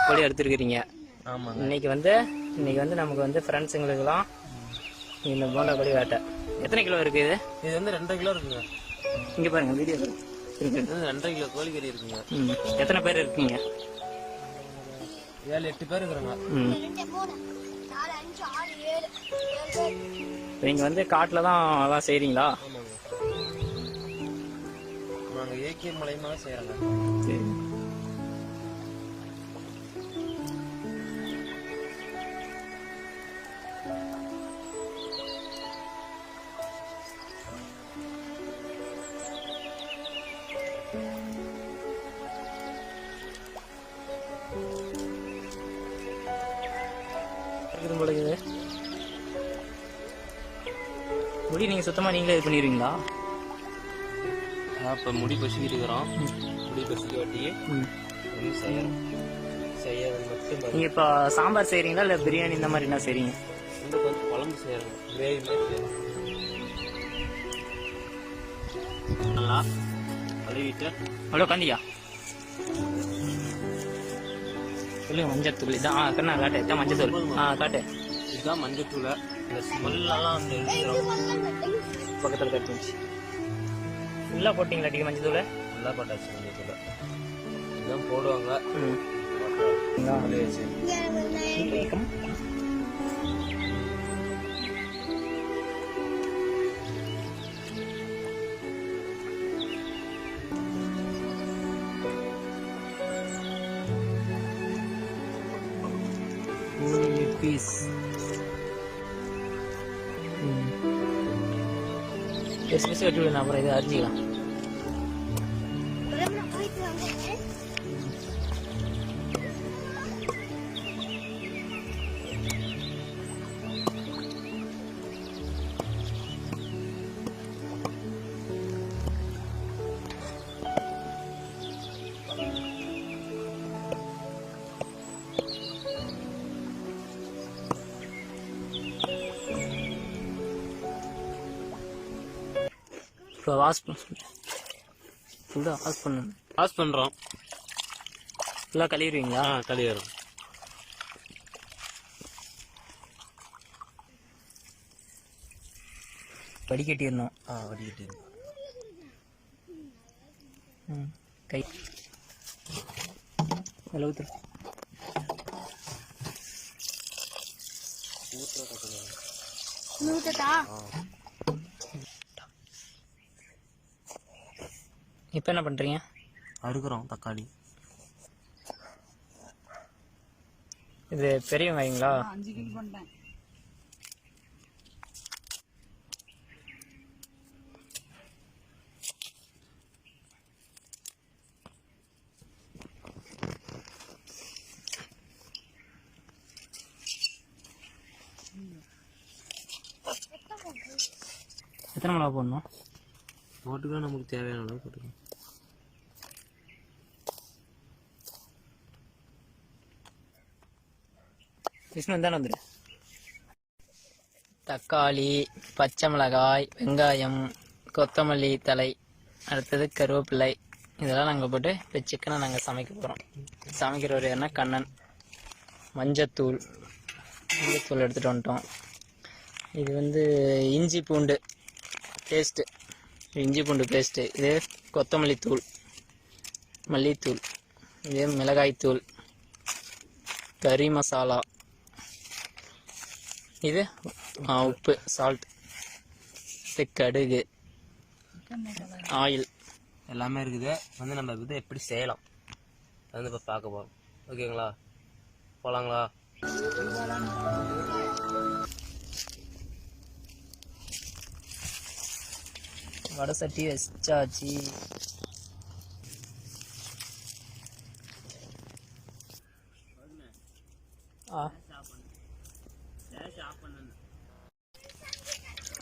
கோழி எடுத்துருக்கிறீங்க. ஆமாங்க. இன்னைக்கு வந்து நமக்கு வந்து ஃப்ரெண்ட்ஸுங்களுக்குலாம் இந்த போண்டா கோழி வேட்டை. எத்தனை கிலோ இருக்குது இது? இது வந்து 2.5 கிலோ இருக்குங்க. இங்கே பாருங்க வீடியோ இருக்கு. 2.5 கிலோ கோழிக்கறி இருக்குங்க. எத்தனை பேர் இருக்கீங்க? 7-8 பேர் இருக்கிறோங்க. நீங்கள் வந்து காட்டில் தான் அதெல்லாம் செய்கிறீங்களா? ஆமாங்க. நாங்கள் ஏகே மலையமாக செய்கிறோங்க. சரி. முடி நீங்கள் சுத்தமாக நீங்களே இது பண்ணிடுவீங்களா? இப்போ முடி பசிக்கிட்டு இருக்கிறோம். முடி பசிக்க வாட்டி செய்யறது மட்டும். நீங்கள் இப்போ சாம்பார் செய்கிறீங்களா இல்லை பிரியாணி இந்த மாதிரி என்ன செய்கிறீங்க? வந்து கொஞ்சம் குழம்பு செய்யறோங்க. கிரேவி மாதிரி நல்லா கழுவிட்டு. அவ்வளோ கண்டியா சொல்லுங்க. மஞ்சள் தூள் இதான் கண்ணா காட்டு. இதான் மஞ்சள் தூள். காட்டு. இதுதான் மஞ்சள் தூள். இந்த ஸ்மெல்லாம் அந்த பக்கத்தில் கட்டுச்சு. ஃபுல்லாக போட்டிங்களா டிக்கி மஞ்சள் தூள்? நல்லா போட்டாச்சு மஞ்சள் தூள். இதுதான் போடுவாங்க. பீஸ் பெருசு வெட்டி விடணும். அப்புறம் இதை அரிஞ்சிக்கலாம். இப்போ வாஷ் ஃபுல்லாக வாஷ் பண்ணணும். வாஷ் பண்ணுறோம். ஃபுல்லாக கழுவிடுவீங்களா? கழுவிடுறோம். வடிகட்டிடணும். வடிகட்டிடணும். கை ஊற்று. இப்போ என்ன பண்ணுறீங்க? அறுக்கிறோம் தக்காளி. இது பெரிய வெங்காயங்களா? 5 கிலோ பண்ணிட்டேன். எத்தனை மிளகா போடணும்? போட்டுக்கலாம், நமக்கு தேவையான அளவு போட்டுக்கலாம். விஷ்ணு தானே வந்துடு. தக்காளி, பச்சை மிளகாய், வெங்காயம், கொத்தமல்லி தழை, அடுத்தது கருவேப்பிலை, இதெல்லாம் நாங்கள் போட்டு இப்போ சிக்கனை நாங்கள் சமைக்க போகிறோம். சமைக்கிறவர் யாருன்னா கண்ணன். மஞ்சத்தூள் எடுத்துகிட்டு வந்துட்டோம். இது வந்து இஞ்சி பூண்டு பேஸ்ட்டு. இது கொத்தமல்லி தூள், மல்லித்தூள், இது மிளகாய்த்தூள், கறி மசாலா, இது உப்பு சால்ட், இது கடுகு, ஆயில் எல்லாமே இருக்குது. வந்து நம்ம இதை எப்படி செய்யலாம் வந்து இப்போ பார்க்க போகிறோம். ஓகேங்களா? போகலாங்களா? வடை சட்டி வச்சாச்சு.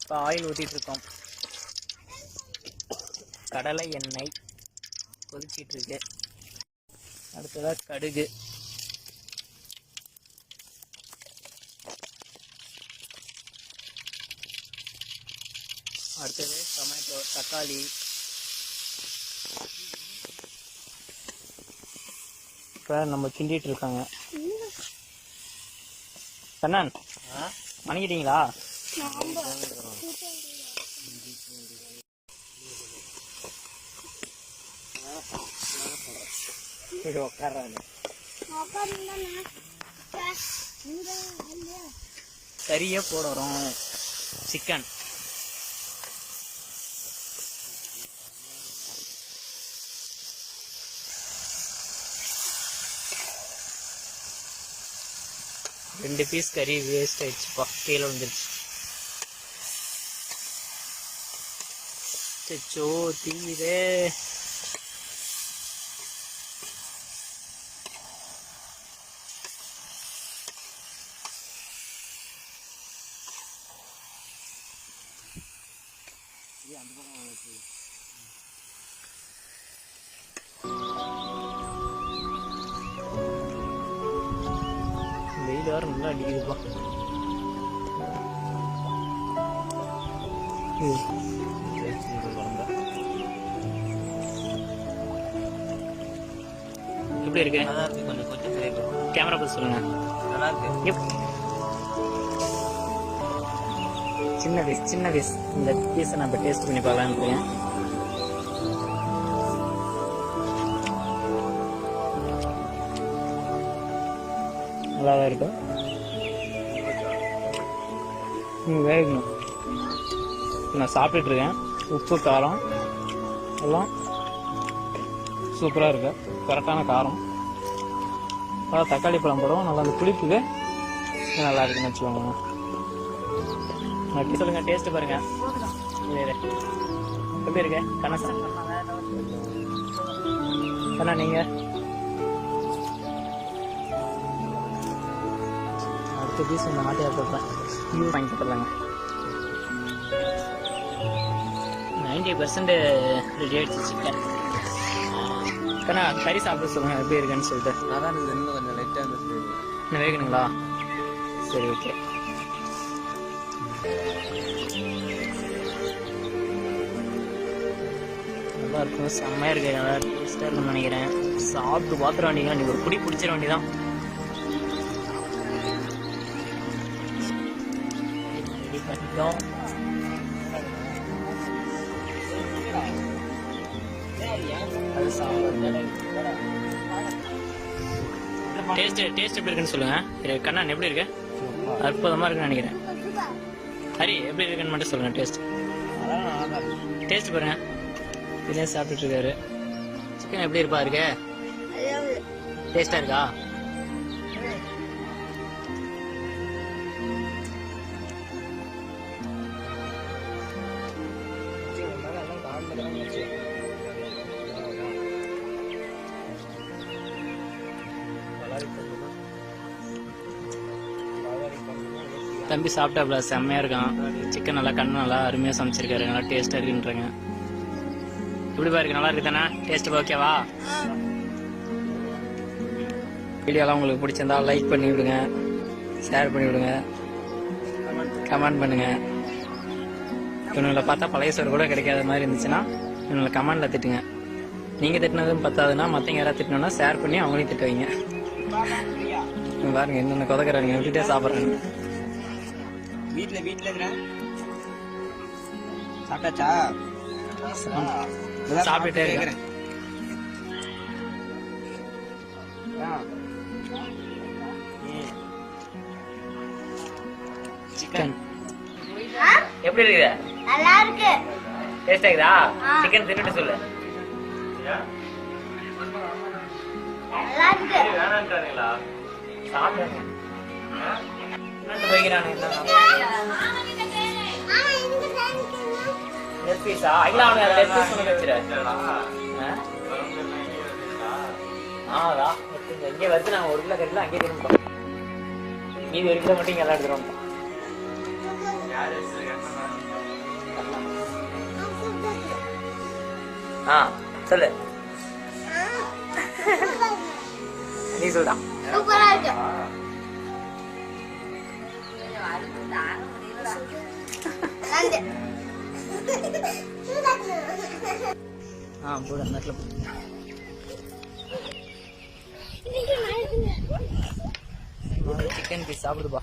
இப்போ ஆயில் ஊற்றிட்டு இருக்கோம். கடலை எண்ணெய் கொதிச்சிட்டு இருக்கு. அடுத்ததாக கடுகு, அடுத்தது டொமேட்டோ, தக்காளி, இப்போ நம்ம கிண்டிட்டு இருக்காங்க. கண்ணன் வணங்கிட்டீங்களா? கறியே போடுறோம். சிக்கன் ரெண்டு பீஸ் கறி வேஸ்ட் ஆயிடுச்சுப்பா, கீழே வந்துருச்சு. சச்சோ தீவிரே. வெயில் வேறு நல்லா அடிக்குதுப்பா. எப்படி இருக்கு? நல்லா இருக்கு. கொஞ்சம் கொஞ்சம் சரியா கேமரா பார்த்து சொல்லுங்க. நல்லா இருக்கு. சின்ன பீஸ். இந்த பீஸை நான் இப்போ டேஸ்ட் பண்ணி பார்க்கலான்னு இருக்கேன். நல்லா தான் இருக்கும். வேகணும். நான் சாப்பிட்டுட்டு இருக்கேன். உப்பு காரம் எல்லாம் சூப்பராக இருக்கு. கரெக்டான காரம். நல்லா தக்காளி பழம் போடுவோம். நல்லா அந்த புளிப்புக்கு நல்லா இருக்குன்னு வச்சுக்கோங்க. சொல்லுங்க, டேஸ்ட் பாருங்க. எப்படி இருக்கு கண்ணா? கண்ணா நீங்க அடுத்த பீஸ் இந்த மாட்டியா போடுறேன். வாங்கி போட்டுடலாங்க. 90% ரெடி ஆயிடுச்சு சிக்கன். கண்ணா கறி சாப்பிட சொல்லுங்க எப்படி இருக்குன்னு சொல்லிட்டு. அதான் இன்னும் கொஞ்சம் லைட்டாக இருந்துச்சு. இன்னும் வேகணுங்களா? சரி ஓகே. நல்லா இருக்கும். செம்மையாக இருக்கு. நல்லா டேஸ்ட்டாக இருக்கும்னு நினைக்கிறேன். சாப்பிட்டு பார்த்துட வேண்டியதான். நீ ஒரு குடி பிடிச்சிட வேண்டியதான். டேஸ்ட் எப்படி இருக்குன்னு சொல்லுங்க. கண்ணா எப்படி இருக்கு? அற்புதமா இருக்குன்னு நினைக்கிறேன். ஹரி எப்படி இருக்குன்னு மட்டும் சொல்லுங்க. டேஸ்ட் பாருங்க. இதே சாப்பிட்டுட்டு இருக்காரு. சிக்கன் எப்படி இருப்பா இருக்கு? டேஸ்டா இருக்கா? தம்பி சாப்பிட்டாப்ல, செம்மையா இருக்கான். சிக்கன் நல்லா கண்ணு நல்லா அருமையா சமைச்சிருக்காரு. நல்லா டேஸ்டா இருக்குன்றாங்க. எப்படி பாருக்கு? நல்லா இருக்கு தானே? டேஸ்ட் ஓகேவா? வீடியோலாம் உங்களுக்கு பிடிச்சிருந்தா லைக் பண்ணி விடுங்க, ஷேர் பண்ணி விடுங்க, கமெண்ட் பண்ணுங்க. இவங்களை பார்த்தா பழைய சோறு கூட கிடைக்காத மாதிரி இருந்துச்சுன்னா இவங்களை கமெண்ட்ல திட்டுங்க. நீங்க திட்டினதும் பத்தாதுன்னா மற்றவங்க யாராவது திட்டணும்னா ஷேர் பண்ணி அவங்களையும் திட்ட வைங்க. பாருங்க என்னென்ன கொதக்கிறாங்க, விட்டுட்டே சாப்பிட்றாங்க. வீட்டில் இருக்கிறேன். சாப்பிட்டாச்சா? சாப்பிட்டுட்டே இருக்கிறேன். சிக்கன் எப்படி இருக்குது? நல்லா இருக்கு. டேஸ்ட் ஆகுதா? சிக்கன் தின்னுட்டு சொல்லு. நல்லா இருக்கு. வேணான்றானுங்களா? சாப்பிடுங்க. இங்கே வருது. நாங்கள் 1 கிலோ கறில அங்கேயே திரும்ப மீதி 1 கிலோ மட்டும் இங்கே எல்லாம் எடுத்துருவோம். சொல்லு. நீ சொல்றா. சூப்பரா இருக்கு. போடு அந்த இடத்துல. Chicken piece சாப்பிடுதுப்பா.